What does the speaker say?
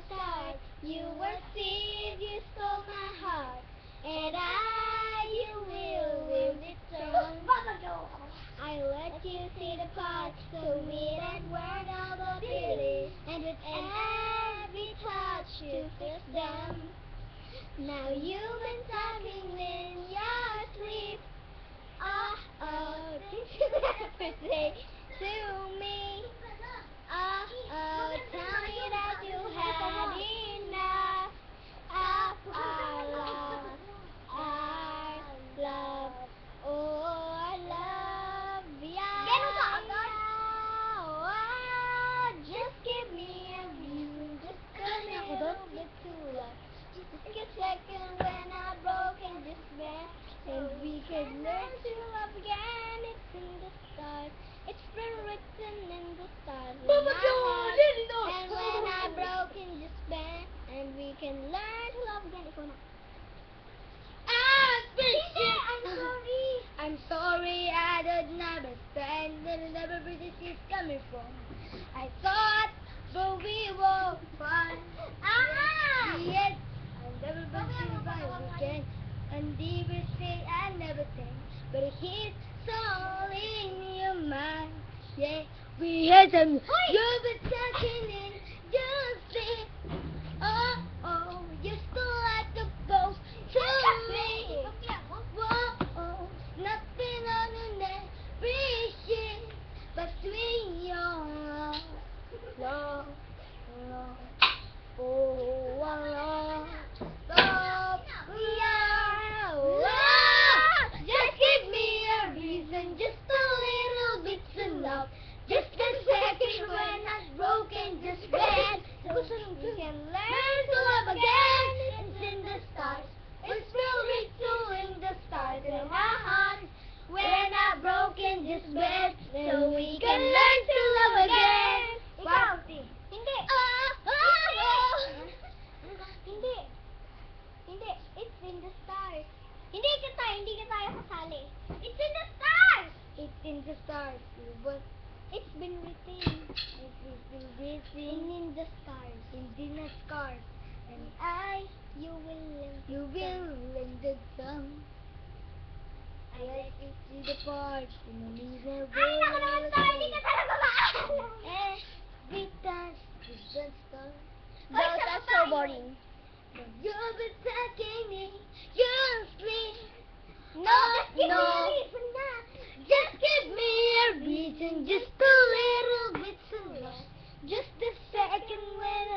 start. You were thief, you stole my heart, and you will return. I let you see the parts, so sweet and word all the beauty, and with every touch you fix them. Now you've been talking in your sleep. Oh, oh, did you ever say to me? Oh, oh, tell me that you had enough of our love. Oh, our love, yeah. Oh, just give me a reason, just a little bit to love. Just a second when I'm broken, just there, and we could learn to love again. It's in the stars, it's been written in the stars. In my heart. And when I'm broken, just bend, and we can learn to love again. Ikaw na. I'm sorry, I did not understand that never where this is coming from. I thought, but we were fine. Yes, I'll never survive again. And even say I never think, but it hits all in your mind. Yeah, we had some. You've been talking in your sleep. Oh, oh, you still like the ghost to me. Whoa, nothing on the net, shit, but sweet your love, love, oh, love, love, love. Just give me a reason, just a little bit to love. Just a second when I'm broken, just bend. We can learn to love again. It's in the stars. It's still written in the stars in my heart. When I'm broken, just bend. So we can learn to love again. Ikaw, hindi. Hindi. It's in the stars. Hindi ka tayo kasali. It's in the stars. It's in the stars. But it's been written. It's been written in the stars. In the stars. And you will lend the song. I like to see the parts in the middle. Ay, naku naman tayo, hindi ka talaga maalam. Every time, different song. Those are so boring. But you've been taking me, you're asleep. No, just give me a reason, just a little bit to love. Just a second when